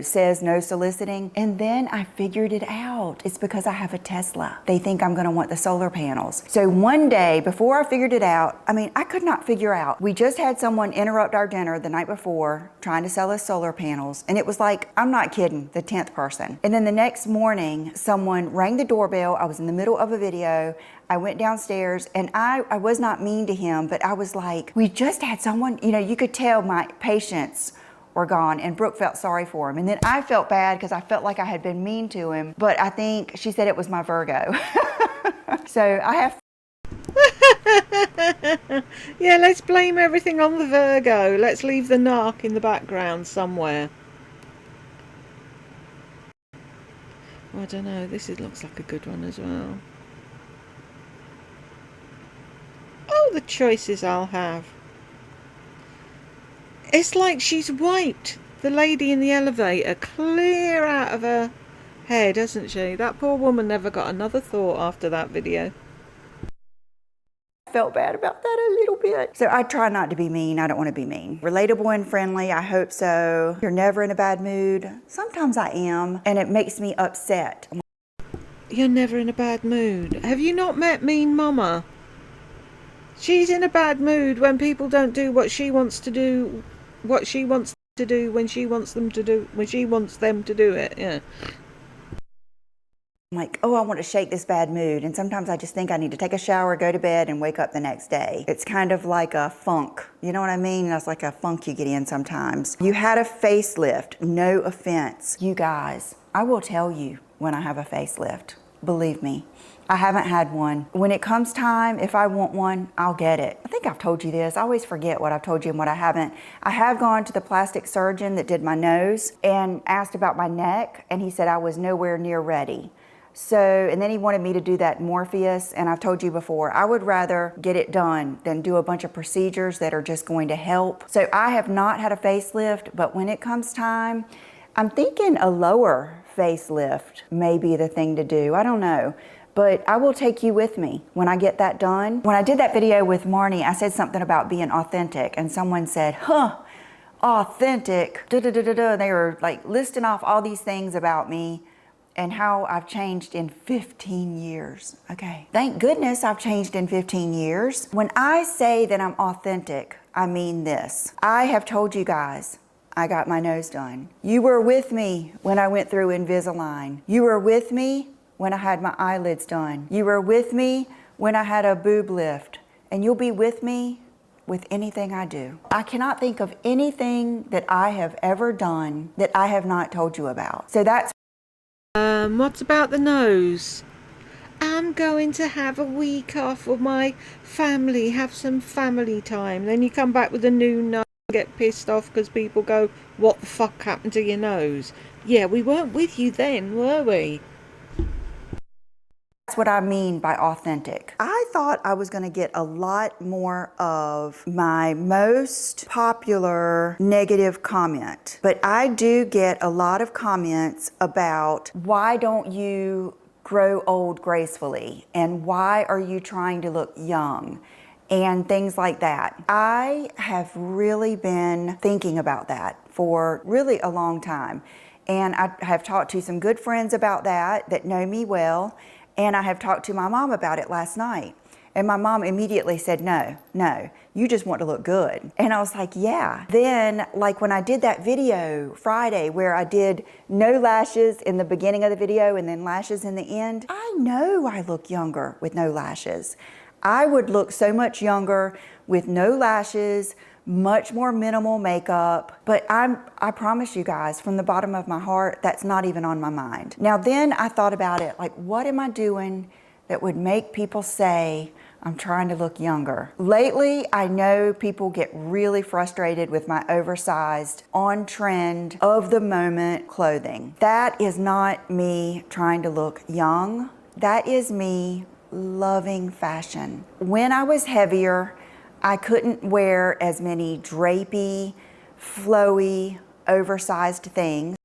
says no soliciting. And then I figured it out. It's because I have a Tesla. They think I'm going to want the solar panels. So one day before I figured it out, I could not figure out. We just had someone interrupt our dinner the night before trying to sell us solar panels, and it was I'm not kidding, the 10th person. And then the next morning, someone rang the doorbell. I was in the middle of a video. I went downstairs, and I was not mean to him, but I was we just had someone, you could tell my patience were gone, and Brooke felt sorry for him. And then I felt bad because I felt like I had been mean to him, but I think she said it was my Virgo. So I have Yeah, let's blame everything on the Virgo. Let's leave the narc in the background somewhere. I don't know, looks like a good one as well. Oh, the choices I'll have. It's like she's wiped the lady in the elevator clear out of her head, hasn't she? That poor woman never got another thought after that video. Felt bad about that a little bit. So I try not to be mean. I don't want to be mean. Relatable and friendly, I hope so. You're never in a bad mood. Sometimes I am, and it makes me upset. You're never in a bad mood. Have you not met Mean Mama? She's in a bad mood when people don't do what she wants to do, what she wants to do when she wants them to do, when she wants them to do it, yeah. I'm oh, I want to shake this bad mood. And sometimes I just think I need to take a shower, go to bed, and wake up the next day. It's kind of like a funk. You know what I mean? That's like a funk you get in sometimes. You had a facelift. No offense. You guys, I will tell you when I have a facelift. Believe me. I haven't had one. When it comes time, if I want one, I'll get it. I think I've told you this. I always forget what I've told you and what I haven't. I have gone to the plastic surgeon that did my nose and asked about my neck, and he said I was nowhere near ready. So, and then he wanted me to do that Morpheus, and I've told you before, I would rather get it done than do a bunch of procedures that are just going to help. So I have not had a facelift, but when it comes time, I'm thinking a lower facelift may be the thing to do. I don't know. But I will take you with me when I get that done. When I did that video with Marnie, I said something about being authentic, and someone said, huh, authentic, da-da-da-da-da. They were listing off all these things about me and how I've changed in 15 years. Okay, thank goodness I've changed in 15 years. When I say that I'm authentic, I mean this. I have told you guys, I got my nose done. You were with me when I went through Invisalign. You were with me when I had my eyelids done. You were with me when I had a boob lift. And you'll be with me with anything I do. I cannot think of anything that I have ever done that I have not told you about. So that's What about the nose? I'm going to have a week off with my family, have some family time. Then you come back with a new nose and get pissed off because people go, what the fuck happened to your nose? Yeah, we weren't with you then, were we? That's what I mean by authentic. I thought I was going to get a lot more of my most popular negative comment, but I do get a lot of comments about why don't you grow old gracefully and why are you trying to look young and things like that. I have really been thinking about that for really a long time, and I have talked to some good friends about that know me well. And I have talked to my mom about it last night. And my mom immediately said, no, you just want to look good. And I was like, yeah. Then, like when I did that video Friday where I did no lashes in the beginning of the video and then lashes in the end, I know I look younger with no lashes. I would look so much younger with no lashes, much more minimal makeup, but I promise you guys, from the bottom of my heart, that's not even on my mind. Now then I thought about it, like what am I doing that would make people say I'm trying to look younger? Lately, I know people get really frustrated with my oversized, on trend, of the moment clothing. That is not me trying to look young. That is me loving fashion. When I was heavier, I couldn't wear as many drapey, flowy, oversized things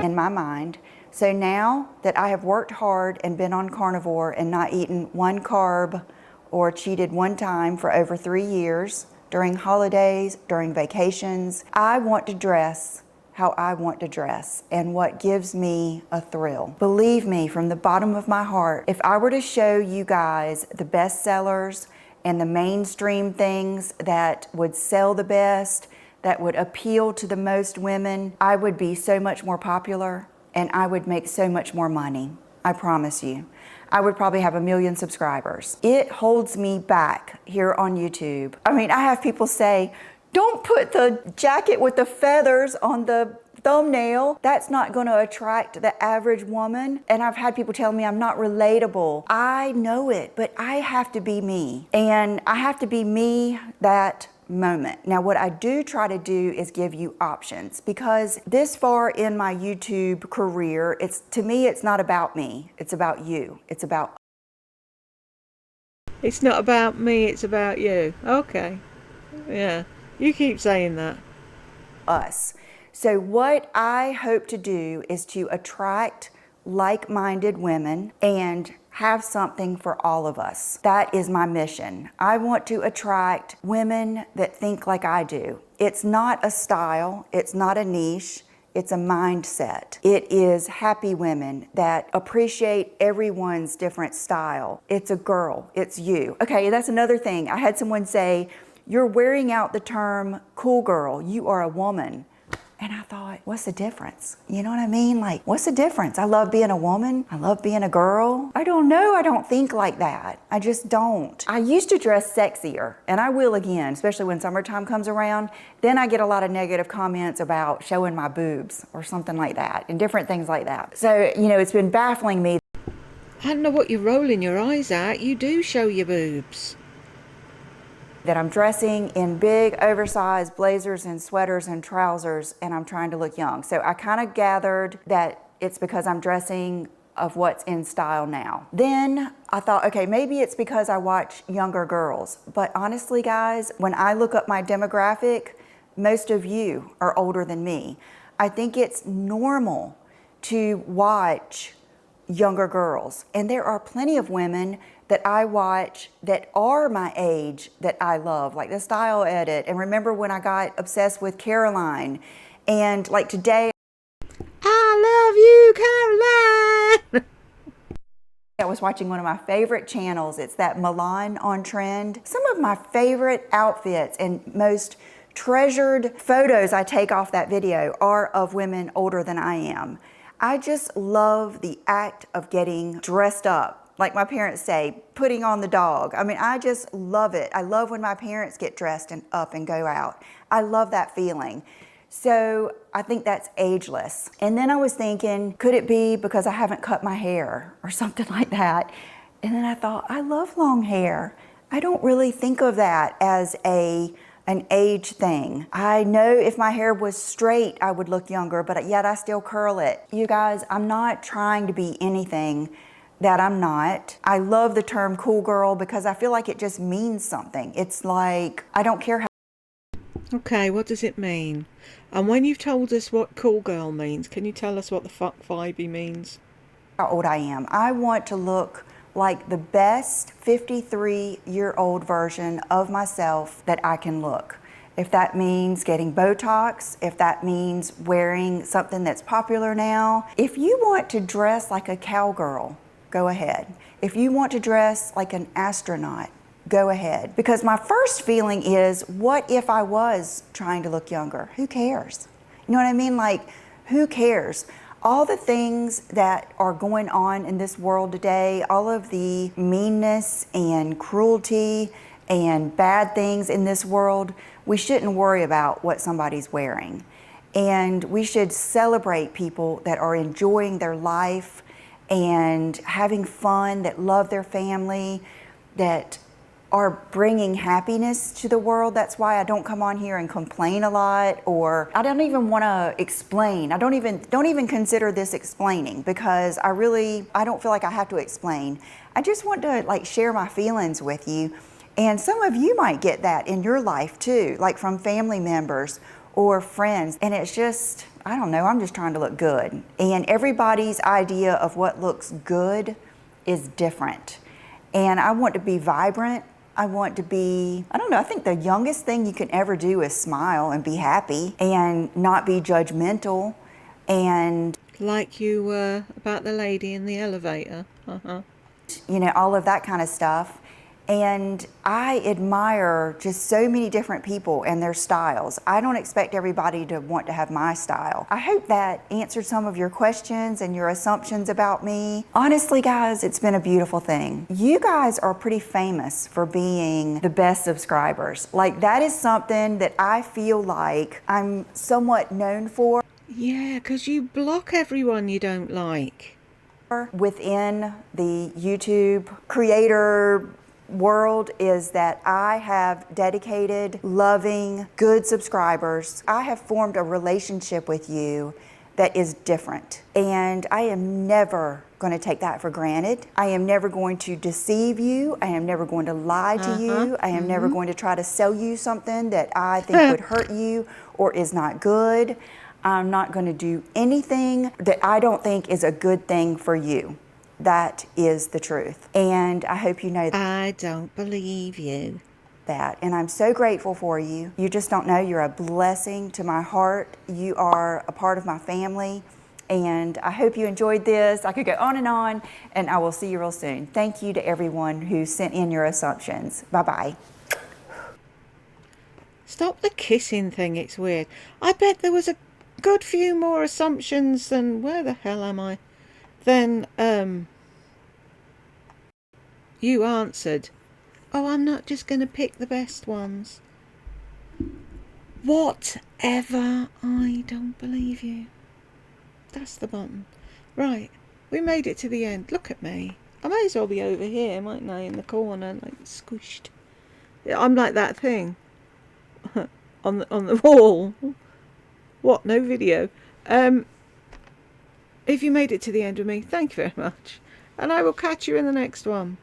in my mind. So now that I have worked hard and been on carnivore and not eaten one carb or cheated one time for over 3 years, during holidays, during vacations, I want to dress how I want to dress and what gives me a thrill. Believe me, from the bottom of my heart, if I were to show you guys the best sellers and the mainstream things that would sell the best, that would appeal to the most women, I would be so much more popular and I would make so much more money. I promise you. I would probably have 1 million subscribers. It holds me back here on YouTube. I mean, I have people say, don't put the jacket with the feathers on the thumbnail. That's not going to attract the average woman. And I've had people tell me I'm not relatable. I know it, but I have to be me. And I have to be me that moment. Now, what I do try to do is give you options, because this far in my YouTube career, to me, it's not about me. It's about you. It's about. It's not about me, it's about you. Okay. Yeah. You keep saying that. Us. So what I hope to do is to attract like-minded women and have something for all of us. That is my mission. I want to attract women that think like I do. It's not a style, it's not a niche, it's a mindset. It is happy women that appreciate everyone's different style. It's a girl, it's you. Okay, that's another thing. I had someone say, you're wearing out the term cool girl, you are a woman. And I thought, what's the difference? You know what I mean? Like, what's the difference? I love being a woman. I love being a girl. I don't know. I don't think like that. I just don't. I used to dress sexier, and I will again, especially when summertime comes around. Then I get a lot of negative comments about showing my boobs or something like that and different things like that. So, you know, it's been baffling me. I don't know what you're rolling your eyes at. You do show your boobs. That I'm dressing in big oversized blazers and sweaters and trousers and I'm trying to look young. So I kind of gathered that it's because I'm dressing of what's in style now. Then I thought, okay, maybe it's because I watch younger girls. But honestly, guys, when I look up my demographic, most of you are older than me. I think it's normal to watch younger girls. And there are plenty of women that I watch that are my age that I love, like the Style Edit. And remember when I got obsessed with Caroline? And like today, I love you, Caroline! I was watching one of my favorite channels. It's that Milan on Trend. Some of my favorite outfits and most treasured photos I take off that video are of women older than I am. I just love the act of getting dressed up. Like my parents say, putting on the dog. I mean, I just love it. I love when my parents get dressed and up and go out. I love that feeling. So I think that's ageless. And then I was thinking, could it be because I haven't cut my hair or something like that? And then I thought, I love long hair. I don't really think of that as an age thing. I know if my hair was straight, I would look younger, but yet I still curl it. You guys, I'm not trying to be anything that I'm not. I love the term cool girl because I feel like it just means something. It's like, I don't care how. Okay, what does it mean? And when you've told us what cool girl means, can you tell us what the fuck vibey means? How old I am. I want to look like the best 53-year-old version of myself that I can look. If that means getting Botox, if that means wearing something that's popular now. If you want to dress like a cowgirl, go ahead. If you want to dress like an astronaut, go ahead. Because my first feeling is, what if I was trying to look younger? Who cares? You know what I mean? Like, who cares? All the things that are going on in this world today, all of the meanness and cruelty and bad things in this world, we shouldn't worry about what somebody's wearing. And we should celebrate people that are enjoying their life and having fun, that love their family, that are bringing happiness to the world. That's why I don't come on here and complain a lot, or I don't even want to explain. I don't even consider this explaining, because I don't feel like I have to explain. I just want to like share my feelings with you. And some of you might get that in your life too, like from family members or friends. And it's just, I don't know, I'm just trying to look good. And everybody's idea of what looks good is different. And I want to be vibrant. I want to be, I don't know, I think the youngest thing you can ever do is smile and be happy and not be judgmental. And Like you were about the lady in the elevator. you know, all of that kind of stuff. And I admire just so many different people and their styles. I don't expect everybody to want to have my style. I hope that answered some of your questions and your assumptions about me. Honestly, guys, it's been a beautiful thing. You guys are pretty famous for being the best subscribers. Like, that is something that I feel like I'm somewhat known for. Yeah, 'cause you block everyone you don't like. Within the YouTube creator world is that I have dedicated, loving, good subscribers. I have formed a relationship with you that is different. And I am never going to take that for granted. I am never going to deceive you. I am never going to lie to you. I am never going to try to sell you something that I think would hurt you or is not good. I'm not going to do anything that I don't think is a good thing for you. That is the truth. And I hope you know that. I don't believe you. And I'm so grateful for you. You just don't know, you're a blessing to my heart. You are a part of my family. And I hope you enjoyed this. I could go on, and I will see you real soon. Thank you to everyone who sent in your assumptions. Bye-bye. Stop the kissing thing, it's weird. I bet there was a good few more assumptions than, where the hell am I? Then, you answered, oh, I'm not just going to pick the best ones. Whatever, I don't believe you. That's the button. Right, we made it to the end. Look at me. I may as well be over here, mightn't I, in the corner, like squished. I'm like that thing on the wall. What, no video? If you made it to the end with me, thank you very much. And I will catch you in the next one.